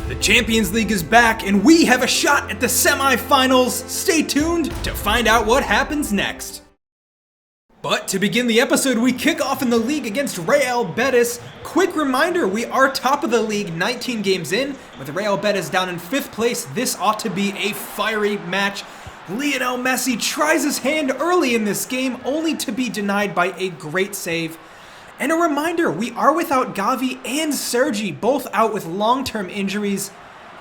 The Champions League is back and we have a shot at the semi-finals. Stay tuned to find out what happens next. But to begin the episode, we kick off in the league against Real Betis. Quick reminder, we are top of the league 19 games in. With Real Betis down in 5th place, this ought to be a fiery match. Lionel Messi tries his hand early in this game, only to be denied by a great save. And a reminder, we are without Gavi and Sergi, both out with long-term injuries.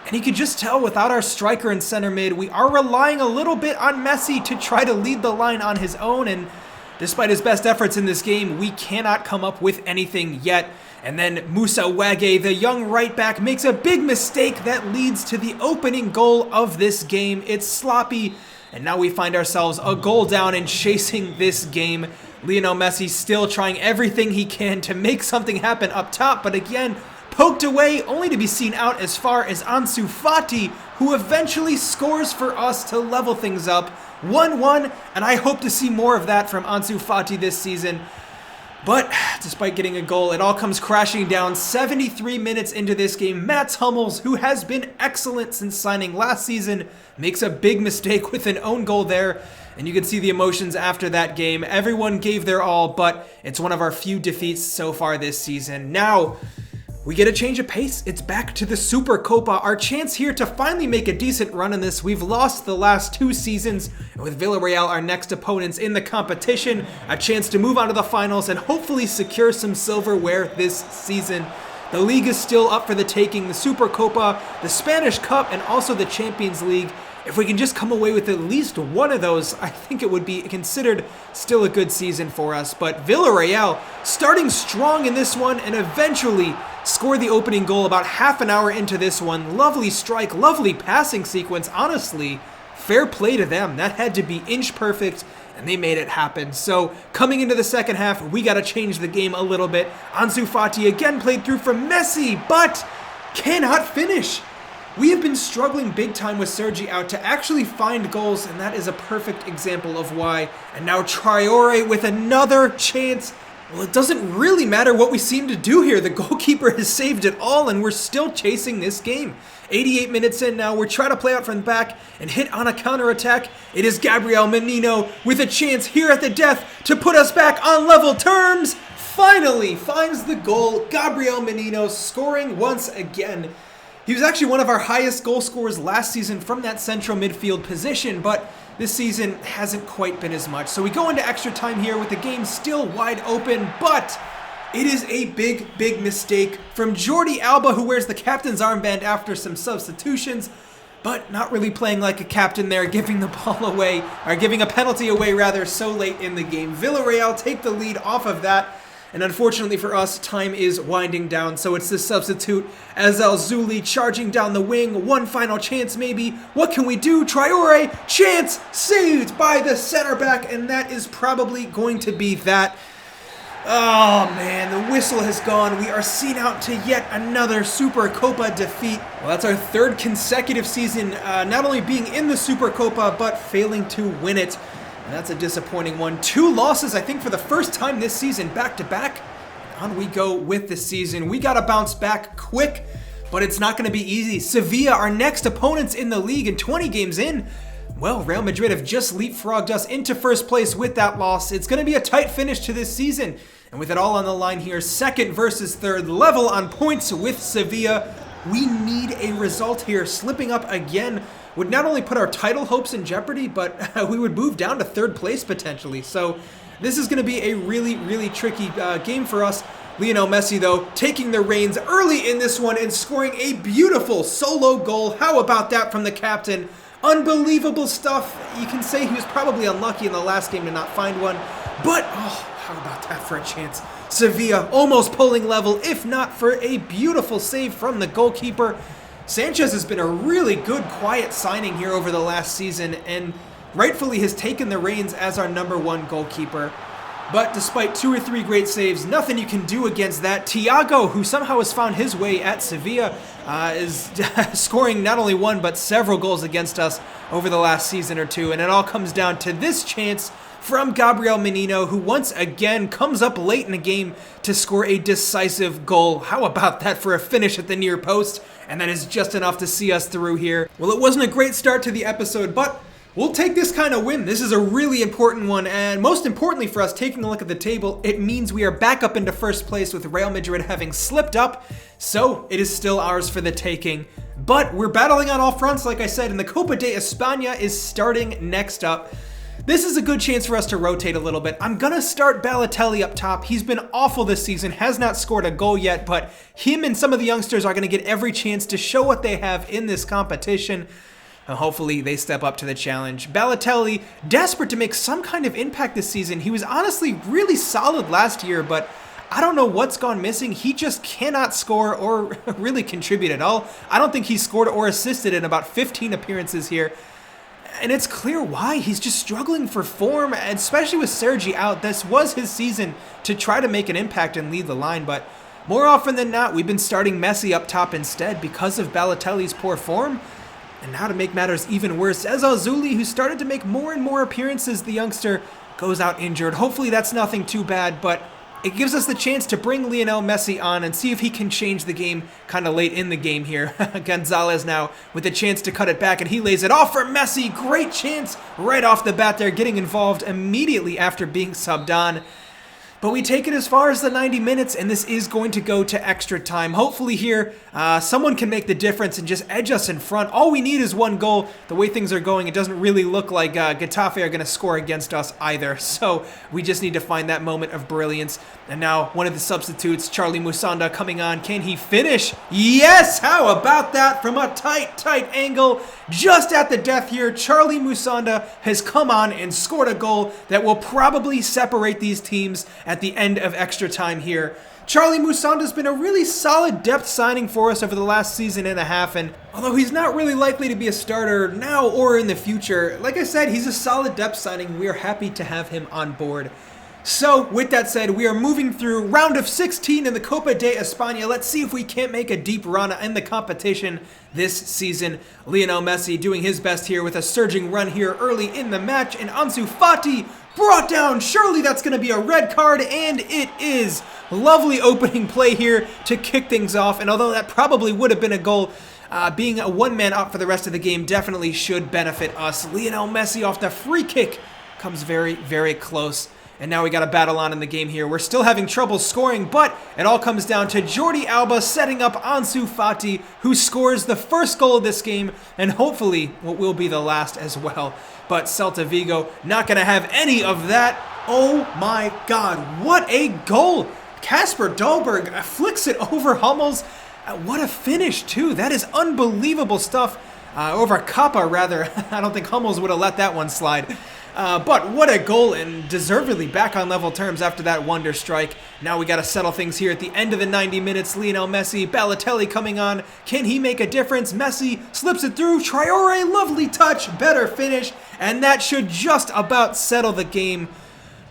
And you could just tell without our striker and center mid, we are relying a little bit on Messi to try to lead the line on his own. And despite his best efforts in this game, we cannot come up with anything yet. And then Musa Wage, the young right back, makes a big mistake that leads to the opening goal of this game. It's sloppy, and now we find ourselves a goal down and chasing this game. Lionel Messi still trying everything he can to make something happen up top, but again, poked away, only to be seen out as far as Ansu Fati, who eventually scores for us to level things up. 1-1, and I hope to see more of that from Ansu Fati this season. But despite getting a goal, it all comes crashing down 73 minutes into this game. Mats Hummels, who has been excellent since signing last season, makes a big mistake with an own goal there. And you can see the emotions after that game. Everyone gave their all, but it's one of our few defeats so far this season. Now, we get a change of pace. It's back to the Supercopa. Our chance here to finally make a decent run in this. We've lost the last 2 seasons. And with Villarreal, our next opponents in the competition, a chance to move on to the finals and hopefully secure some silverware this season. The league is still up for the taking. The Supercopa, the Spanish Cup, and also the Champions League. If we can just come away with at least one of those, I think it would be considered still a good season for us. But Villarreal starting strong in this one and eventually score the opening goal about half an hour into this one. Lovely strike, lovely passing sequence. Honestly, fair play to them. That had to be inch perfect, and they made it happen. So coming into the second half, we got to change the game a little bit. Ansu Fati again played through from Messi, but cannot finish. We have been struggling big time with Sergi out to actually find goals, and that is a perfect example of why. And now Traore with another chance. Well, it doesn't really matter what we seem to do here. The goalkeeper has saved it all, and we're still chasing this game. 88 minutes in now, we're trying to play out from the back and hit on a counterattack. It is Gabriel Menino with a chance here at the death to put us back on level terms. Finally finds the goal. Gabriel Menino scoring once again. He was actually one of our highest goal scorers last season from that central midfield position, but this season hasn't quite been as much. So we go into extra time here with the game still wide open, but it is a big mistake from Jordi Alba, who wears the captain's armband after some substitutions, but not really playing like a captain there, giving the ball away, or giving a penalty away rather, so late in the game. Villarreal take the lead off of that. And unfortunately for us, time is winding down, so it's the substitute, Azel Zuli, charging down the wing. One final chance maybe. What can we do? Traore, chance, saved by the center back, and that is probably going to be that. Oh man, the whistle has gone. We are seen out to yet another Supercopa defeat. Well, that's our 3rd consecutive season, not only being in the Supercopa, but failing to win it. And that's a disappointing one. 2 losses, I think, for the first time this season, back-to-back. On we go with the season. We got to bounce back quick, but it's not going to be easy. Sevilla, our next opponents in the league, and 20 games in, well, Real Madrid have just leapfrogged us into first place with that loss. It's going to be a tight finish to this season. And with it all on the line here, 2nd versus 3rd, level on points with Sevilla. We need a result here. Slipping up again would not only put our title hopes in jeopardy, but we would move down to 3rd place potentially. So this is going to be a really tricky game for us. Lionel Messi, though, taking the reins early in this one and scoring a beautiful solo goal. How about that from the captain? Unbelievable stuff. You can say he was probably unlucky in the last game to not find one, but oh, how about that for a chance? Sevilla almost pulling level, if not for a beautiful save from the goalkeeper. Sanchez has been a really good, quiet signing here over the last season, and rightfully has taken the reins as our #1 goalkeeper. But despite 2 or 3 great saves, nothing you can do against that. Thiago, who somehow has found his way at Sevilla, is scoring not only 1, but several goals against us over the last season or 2, and it all comes down to this chance from Gabriel Menino, who once again comes up late in the game to score a decisive goal. How about that for a finish at the near post? and that is just enough to see us through here. Well, it wasn't a great start to the episode, but we'll take this kind of win. This is a really important one, and most importantly for us, taking a look at the table, it means we are back up into first place with Real Madrid having slipped up, so it is still ours for the taking. But we're battling on all fronts, like I said, and the Copa de Espana is starting next up. This is a good chance for us to rotate a little bit. I'm gonna start Balotelli up top. He's been awful this season, has not scored a goal yet, but him and some of the youngsters are gonna get every chance to show what they have in this competition. And hopefully they step up to the challenge. Balotelli, desperate to make some kind of impact this season. He was honestly really solid last year, but I don't know what's gone missing. He just cannot score or really contribute at all. I don't think he scored or assisted in about 15 appearances here. And it's clear why. He's just struggling for form, and especially with Sergi out. This was his season to try to make an impact and lead the line, but more often than not, we've been starting MESSI up top instead because of Balotelli's poor form. And now to make matters even worse, Azuli, who started to make more and more appearances, the youngster, goes out injured. Hopefully that's nothing too bad, but it gives us the chance to bring Lionel Messi on and see if he can change the game kind of late in the game here. Gonzalez now with a chance to cut it back, and he lays it off for Messi. Great chance right off the bat there, getting involved immediately after being subbed on. But we take it as far as the 90 minutes, and this is going to go to extra time. Hopefully here, someone can make the difference and just edge us in front. All we need is one goal. The way things are going, it doesn't really look like Getafe are going to score against us either. So we just need to find that moment of brilliance. And now one of the substitutes, Charlie Musonda, coming on. Can he finish? Yes! How about that? From a tight angle, just at the death here, Charlie Musonda has come on and scored a goal that will probably separate these teams at the end of extra time here. Charlie Musonda's been a really solid depth signing for us over the last season and a half, and although he's not really likely to be a starter now or in the future, like I said, he's a solid depth signing. We are happy to have him on board. So, with that said, we are moving through round of 16 in the Copa de Espana. Let's see if we can't make a deep run in the competition this season. Lionel Messi doing his best here with a surging run here early in the match, and Ansu Fati brought down. Surely that's going to be a red card, and it is. Lovely opening play here to kick things off, and although that probably would have been a goal, being a one-man up for the rest of the game definitely should benefit us. Lionel Messi off the free kick comes very, very close. And now we got a battle on in the game here. We're still having trouble scoring, but it all comes down to Jordi Alba setting up Ansu Fati, who scores the first goal of this game, and hopefully what will be the last as well. But Celta Vigo not going to have any of that. Oh my God, what a goal! Kasper Dolberg flicks it over Hummels. What a finish too. That is unbelievable stuff. Over Kappa rather. I don't think Hummels would have let that one slide. But what a goal, and deservedly back on level terms after that wonder strike. Now we got to settle things here at the end of the 90 minutes. Lionel Messi, Balotelli coming on. Can he make a difference? Messi slips it through. Traore, lovely touch, better finish, and that should just about settle the game.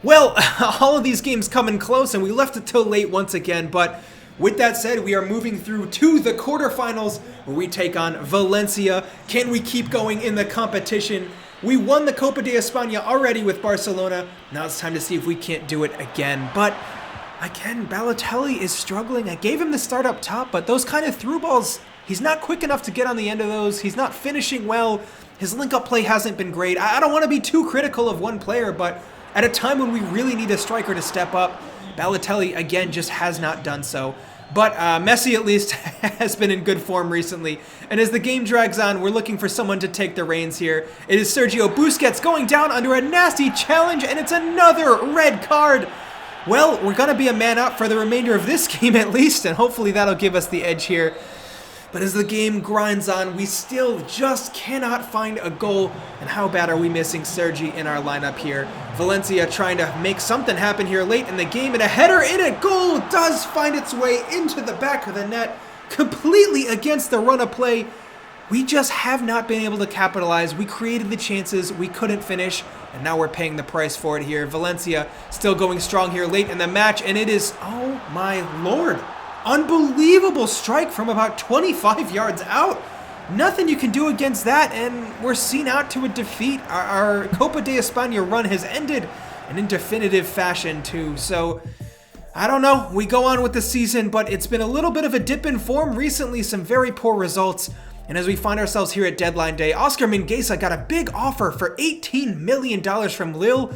Well, all of these games coming close, and we left it till late once again, but with that said, we are moving through to the quarterfinals where we take on Valencia. Can we keep going in the competition? We won the Copa de Espana already with Barcelona. Now it's time to see if we can't do it again. But again, Balotelli is struggling. I gave him the start up top, but those kind of through balls, he's not quick enough to get on the end of those. He's not finishing well. His link-up play hasn't been great. I don't want to be too critical of one player, but at a time when we really need a striker to step up, Balotelli, again, just has not done so. But Messi, at least, has been in good form recently. And as the game drags on, we're looking for someone to take the reins here. It is Sergio Busquets going down under a nasty challenge, and it's another red card. Well, we're going to be a man up for the remainder of this game at least, and hopefully that'll give us the edge here. But as the game grinds on, we still just cannot find a goal. And how bad are we missing Sergi in our lineup here? Valencia trying to make something happen here late in the game, and a header in it. Goal does find its way into the back of the net, completely against the run of play. We just have not been able to capitalize. We created the chances, we couldn't finish, and now we're paying the price for it here. Valencia still going strong here late in the match, and it is, oh my lord, unbelievable strike from about 25 yards out. Nothing you can do against that, and we're seen out to a defeat. Our Copa de Espana run has ended, and in definitive fashion too. So I don't know, we go on with the season, but it's been a little bit of a dip in form recently, some very poor results. And as we find ourselves here at deadline day, Oscar Mingueza got a big offer for $18 million from Lille.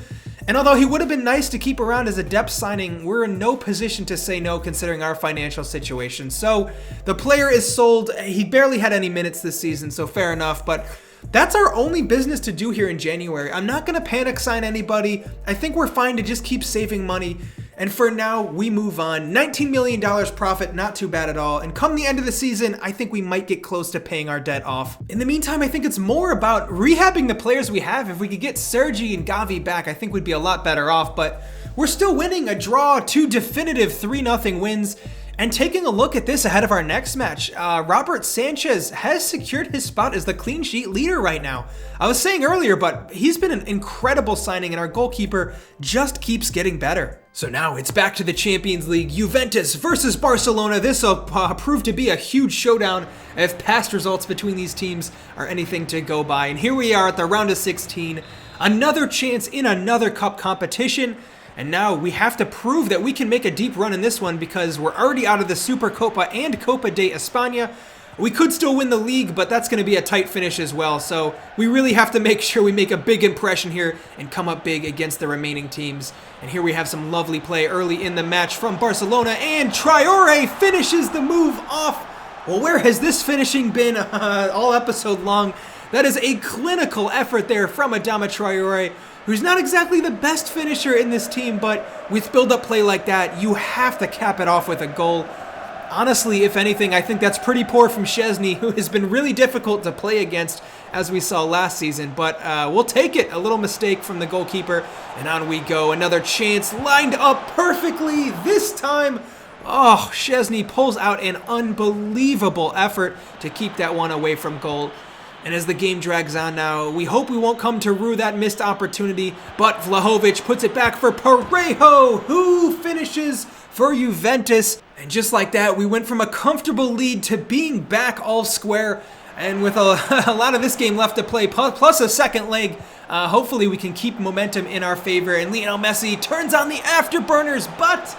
And although he would have been nice to keep around as a depth signing, we're in no position to say no considering our financial situation. So the player is sold. He barely had any minutes this season, so fair enough. But that's our only business to do here in January. I'm not going to panic sign anybody. I think we're fine to just keep saving money. And for now, we move on. $19 million profit, not too bad at all. And come the end of the season, I think we might get close to paying our debt off. In the meantime, I think it's more about rehabbing the players we have. If we could get Sergi and Gavi back, I think we'd be a lot better off. But we're still winning, a draw, 2 definitive 3-0 wins. And taking a look at this ahead of our next match, Robert Sanchez has secured his spot as the clean sheet leader right now. I was saying earlier, but he's been an incredible signing and our goalkeeper just keeps getting better. So now it's back to the Champions League, Juventus versus Barcelona. This will prove to be a huge showdown if past results between these teams are anything to go by. And here we are at the round of 16, another chance in another cup competition. And now we have to prove that we can make a deep run in this one because we're already out of the Supercopa and Copa de Espana. We could still win the league, but that's going to be a tight finish as well. So we really have to make sure we make a big impression here and come up big against the remaining teams. And here we have some lovely play early in the match from Barcelona, and Traore finishes the move off. Well, where has this finishing been all episode long? That is a clinical effort there from Adama Traore, who's not exactly the best finisher in this team, but with build-up play like that, you have to cap it off with a goal. Honestly, if anything, I think that's pretty poor from Szczesny, who has been really difficult to play against, as we saw last season, but we'll take it. A little mistake from the goalkeeper, and on we go. Another chance lined up perfectly this time. Oh, Szczesny pulls out an unbelievable effort to keep that one away from goal. And as the game drags on now, we hope we won't come to rue that missed opportunity, but Vlahovic puts it back for Parejo, who finishes for Juventus. And just like that, we went from a comfortable lead to being back all square. And with a lot of this game left to play, plus a second leg, hopefully we can keep momentum in our favor. And Lionel Messi turns on the afterburners, but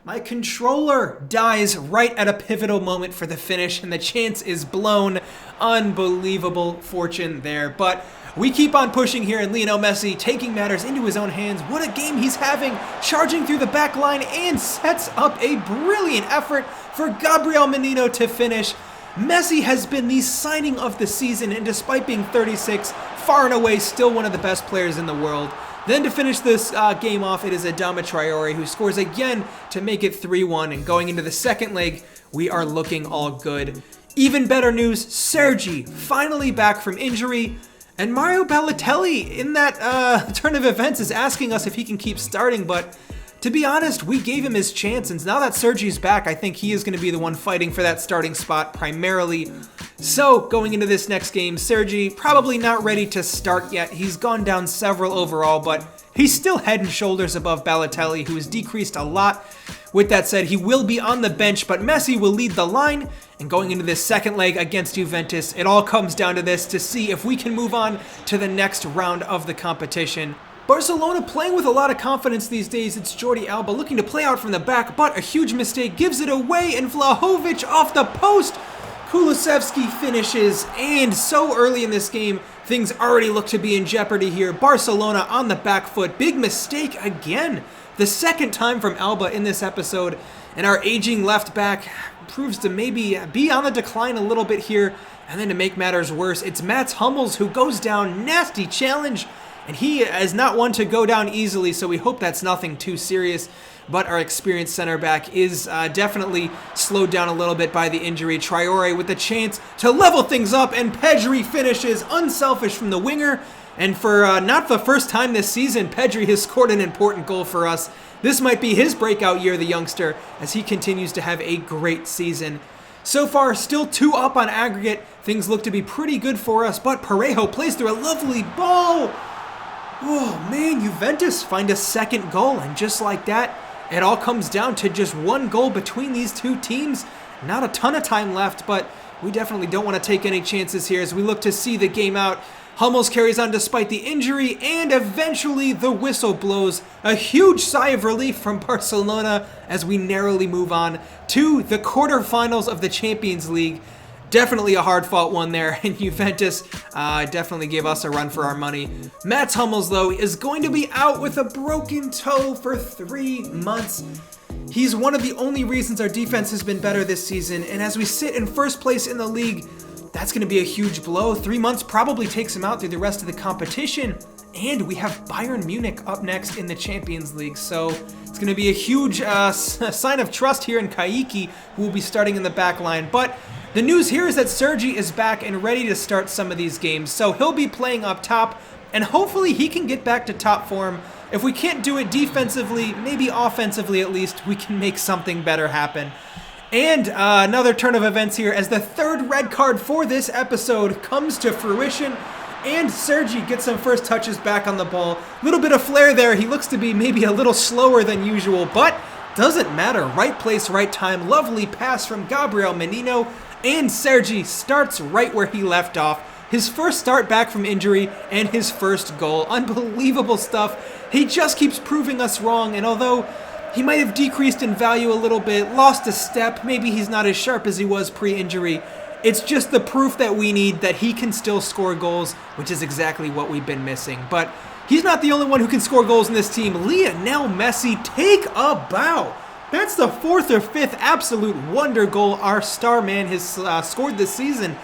my controller dies right at a pivotal moment for the finish, and the chance is blown. Unbelievable fortune there. But we keep on pushing here, and Lionel Messi taking matters into his own hands. What a game he's having, charging through the back line and sets up a brilliant effort for Gabriel Menino to finish. Messi has been the signing of the season, and despite being 36, far and away still one of the best players in the world. Then to finish this game off, it is Adama Traore who scores again to make it 3-1. And going into the second leg, we are looking all good. Even better news, Sergi finally back from injury. And Mario Balotelli in that turn of events is asking us if he can keep starting. But to be honest, we gave him his chance. And now that Sergi's back, I think he is going to be the one fighting for that starting spot primarily. So going into this next game, Sergi probably not ready to start yet. He's gone down several overall, but he's still head and shoulders above Balotelli, who has decreased a lot. With that said, he will be on the bench, but Messi will lead the line. And going into this second leg against Juventus, it all comes down to this to see if we can move on to the next round of the competition. Barcelona playing with a lot of confidence these days. It's Jordi Alba looking to play out from the back, but a huge mistake gives it away, and Vlahovic off the post. Kulusevski finishes, and so early in this game, things already look to be in jeopardy here. Barcelona on the back foot. Big mistake again. The second time from Alba in this episode, and our aging left back proves to maybe be on the decline a little bit here. And then to make matters worse, it's Mats Hummels who goes down. Nasty challenge, and he is not one to go down easily, so we hope that's nothing too serious. But our experienced center back is definitely slowed down a little bit by the injury. Traore with the chance to level things up, and Pedri finishes unselfish from the winger. And for not the first time this season, Pedri has scored an important goal for us. This might be his breakout year, the youngster, as he continues to have a great season. So far, still 2 up on aggregate. Things look to be pretty good for us, but Parejo plays through a lovely ball. Oh man, Juventus find a second goal, and just like that, it all comes down to just 1 goal between these two teams. Not a ton of time left, but we definitely don't want to take any chances here as we look to see the game out. Hummels carries on despite the injury, and eventually the whistle blows. A huge sigh of relief from Barcelona as we narrowly move on to the quarterfinals of the Champions League. Definitely a hard-fought one there, and Juventus definitely gave us a run for our money. Mats Hummels, though, is going to be out with a broken toe for 3 months. He's one of the only reasons our defense has been better this season, and as we sit in first place in the league, that's going to be a huge blow. 3 months probably takes him out through the rest of the competition. And we have Bayern Munich up next in the Champions League. So it's going to be a huge sign of trust here in Kayiki, who will be starting in the back line. But the news here is that Sergi is back and ready to start some of these games. So he'll be playing up top, and hopefully he can get back to top form. If we can't do it defensively, maybe offensively at least, we can make something better happen. And another turn of events here as the third red card for this episode comes to fruition, and Sergi gets some first touches back on the ball. Little bit of flair there. He looks to be maybe a little slower than usual, but doesn't matter. Right place, right time. Lovely pass from Gabriel Menino, and Sergi starts right where he left off. His first start back from injury and his first goal. Unbelievable stuff. He just keeps proving us wrong, and although he might have decreased in value a little bit, lost a step, maybe he's not as sharp as he was pre-injury. It's just the proof that we need that he can still score goals, which is exactly what we've been missing. But he's not the only one who can score goals in this team. Lionel Messi, take a bow. That's the 4th or 5th absolute wonder goal our star man has scored this season.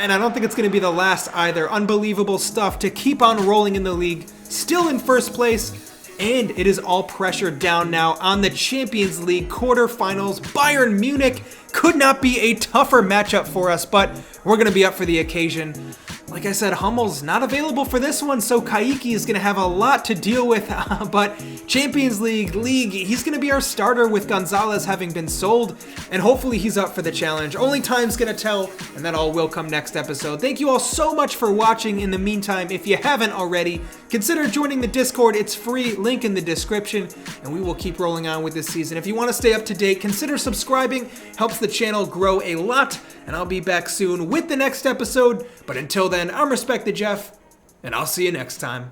And I don't think it's going to be the last either. Unbelievable stuff to keep on rolling in the league. Still in first place. And it is all pressure down now on the Champions League quarterfinals. Bayern Munich could not be a tougher matchup for us, but we're going to be up for the occasion. Like I said, Hummels not available for this one, so Kayiki is going to have a lot to deal with. But Champions League, he's going to be our starter with Gonzalez having been sold, and hopefully he's up for the challenge. Only time's going to tell, and that all will come next episode. Thank you all so much for watching. In the meantime, if you haven't already, consider joining the Discord. It's free, link in the description, and we will keep rolling on with this season. If you want to stay up to date, consider subscribing. Helps the channel grow a lot, and I'll be back soon with the next episode. But until then, I'm Respected Jeff, and I'll see you next time.